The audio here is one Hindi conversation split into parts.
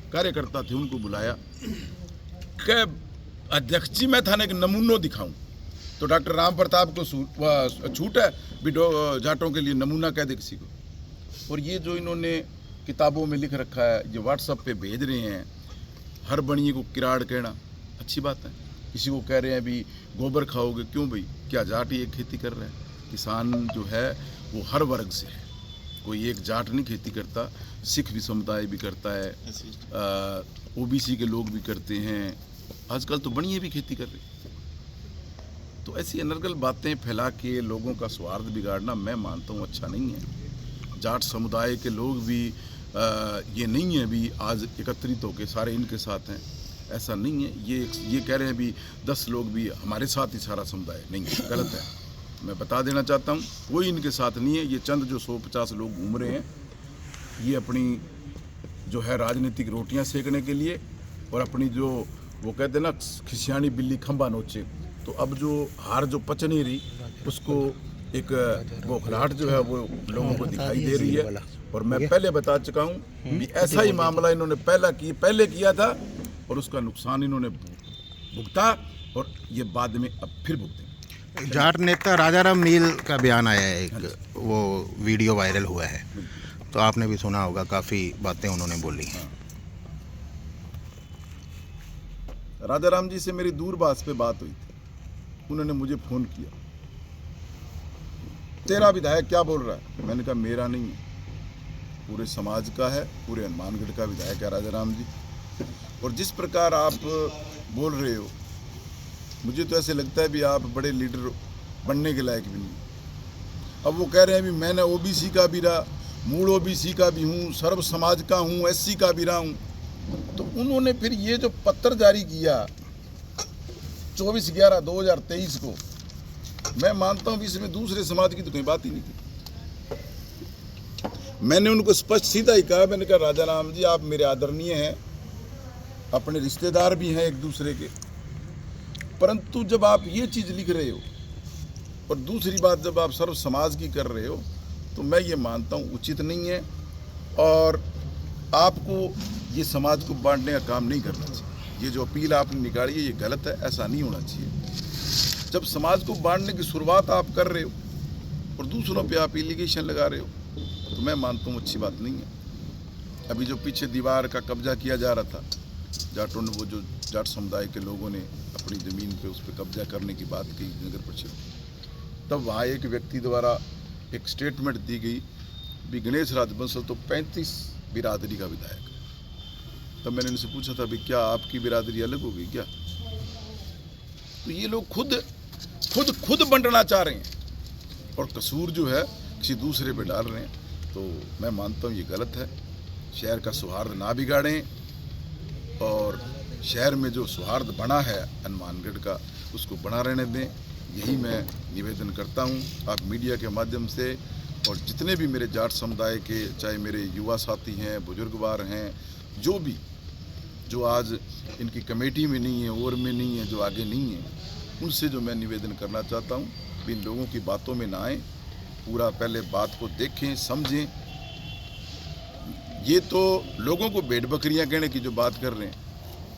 कार्यकर्ता थे उनको बुलाया कि अध्यक्ष जी मैं थाने के नमूनो दिखाऊं, तो डॉक्टर राम प्रताप को छूट है भी जाटों के लिए नमूना कह दे किसी को। और ये जो इन्होंने किताबों में लिख रखा है, जो व्हाट्सएप पे भेज रहे हैं, हर बनिए को किराड़ कहना अच्छी बात है। किसी को कह रहे हैं भी गोबर खाओगे, क्यों भाई, क्या जाट ही एक खेती कर रहा है? किसान जो है वो हर वर्ग से है, कोई एक जाट नहीं खेती करता, सिख भी समुदाय भी करता है, ओबीसी के लोग भी करते हैं, आजकल तो बनिए भी खेती कर रहे हैं। तो ऐसी अनर्गल बातें फैला के लोगों का स्वार्थ बिगाड़ना मैं मानता हूँ अच्छा नहीं है। जाट समुदाय के लोग भी ये नहीं है भी आज एकत्रित होकर सारे इनके साथ हैं, ऐसा नहीं है। ये कह रहे हैं भी 10 लोग भी हमारे साथ ही सारा समुदाय, नहीं है, गलत है। मैं बता देना चाहता हूँ कोई इनके साथ नहीं है। ये चंद जो 150 लोग घूम रहे हैं, ये अपनी जो है राजनीतिक रोटियां सेकने के लिए, और अपनी जो वो कहते हैं ना खिसियानी बिल्ली खंबा नोचे, तो अब जो हार जो पच नहीं रही उसको एक बौखलाहट जो है वो लोगों को दिखाई दे रही है। और मैं पहले बता चुका हूँ कि ऐसा ही मामला इन्होंने पहले किया था और उसका नुकसान इन्होंने भुगता, और ये बाद में अब फिर भुगतेंगे। जाट नेता राजाराम मील का बयान आया है, एक वो वीडियो वायरल हुआ है, तो आपने भी सुना होगा, काफ़ी बातें उन्होंने बोली हैं। राजाराम जी से मेरी दूरभाष पे बात हुई थी, उन्होंने मुझे फ़ोन किया, तेरा विधायक क्या बोल रहा है? मैंने कहा मेरा नहीं है, पूरे समाज का है, पूरे हनुमानगढ़ का विधायक है राजाराम जी। और जिस प्रकार आप बोल रहे हो, मुझे तो ऐसे लगता है भी आप बड़े लीडर बनने के लायक भी नहीं। अब वो कह रहे हैं भी मैंने ओबीसी का भी रहा, मूल ओबीसी का भी हूँ, सर्व समाज का हूँ, एससी का भी रहा हूँ। तो उन्होंने फिर ये जो पत्र जारी किया 24/11/2023 को, मैं मानता हूँ कि इसमें दूसरे समाज की तो कोई बात ही नहीं थी। मैंने उनको स्पष्ट सीधा ही कहा, मैंने कहा राजाराम जी आप मेरे आदरणीय हैं, अपने रिश्तेदार भी हैं एक दूसरे के, परंतु जब आप ये चीज़ लिख रहे हो और दूसरी बात जब आप सर्व समाज की कर रहे हो, तो मैं ये मानता हूँ उचित नहीं है, और आपको ये समाज को बांटने का काम नहीं करना चाहिए। ये जो अपील आपने निकाली है ये गलत है, ऐसा नहीं होना चाहिए। जब समाज को बांटने की शुरुआत आप कर रहे हो और दूसरों पे आप एलिगेशन लगा रहे हो, तो मैं मानता हूँ अच्छी बात नहीं है। अभी जो पीछे दीवार का कब्जा किया जा रहा था, जाटों ने, वो जो जाट समुदाय के लोगों ने अपनी ज़मीन पे उस पर कब्जा करने की बात की नगर परिषद, तब वहाँ एक व्यक्ति द्वारा एक स्टेटमेंट दी गई भी गणेश राजबंसल तो 35 बिरादरी का विधायक। तब मैंने इनसे पूछा था भी क्या आपकी बिरादरी अलग होगी क्या? तो ये लोग खुद बंटना चाह रहे हैं और कसूर जो है किसी दूसरे पे डाल रहे हैं। तो मैं मानता हूँ ये गलत है। शहर का सौहार्द ना बिगाड़ें, और शहर में जो सौहार्द बना है हनुमानगढ़ का, उसको बना रहने दें, यही मैं निवेदन करता हूँ आप मीडिया के माध्यम से। और जितने भी मेरे जाट समुदाय के, चाहे मेरे युवा साथी हैं, बुजुर्गवार हैं, जो आज इनकी कमेटी में नहीं है, और में नहीं है, जो आगे नहीं है, उनसे जो मैं निवेदन करना चाहता हूँ कि इन लोगों की बातों में ना आए, पूरा पहले बात को देखें, समझें। ये तो लोगों को भेड़ बकरियां कहने की जो बात कर रहे हैं,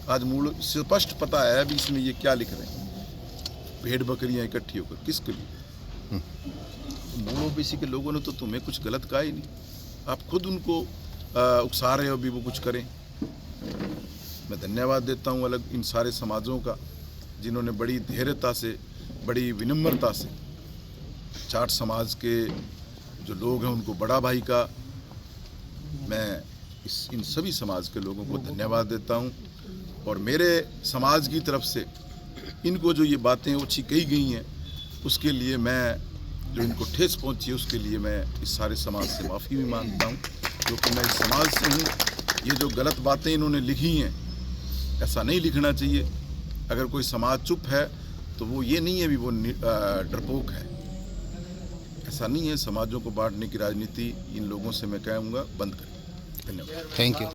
आज मूल स्पष्ट पता है अभी इसमें ये क्या लिख रहे हैं, भेड़ बकरियां इकट्ठी होकर किसके लिए? मूल ओबीसी के लोगों ने तो तुम्हें कुछ गलत कहा ही नहीं, आप खुद उनको उकसा रहे हो भी वो कुछ करें। मैं धन्यवाद देता हूँ अलग इन सारे समाजों का, जिन्होंने बड़ी धैर्यता से, बड़ी विनम्रता से जाट समाज के जो लोग हैं उनको बड़ा भाई का मैं इन सभी समाज के लोगों को धन्यवाद देता हूँ। और मेरे समाज की तरफ से इनको जो ये बातें ओछी कही गई हैं, उसके लिए मैं, जो इनको ठेस पहुँची है, उसके लिए मैं इस सारे समाज से माफ़ी भी मांगता हूँ, क्योंकि मैं इस समाज से हूँ। ये जो गलत बातें इन्होंने लिखी हैं, ऐसा नहीं लिखना चाहिए। अगर कोई समाज चुप है तो वो ये नहीं है भी वो डरपोक है, ऐसा नहीं है। समाजों को बांटने की राजनीति इन लोगों से मैं कहूँगा बंद करें। धन्यवाद। Thank you.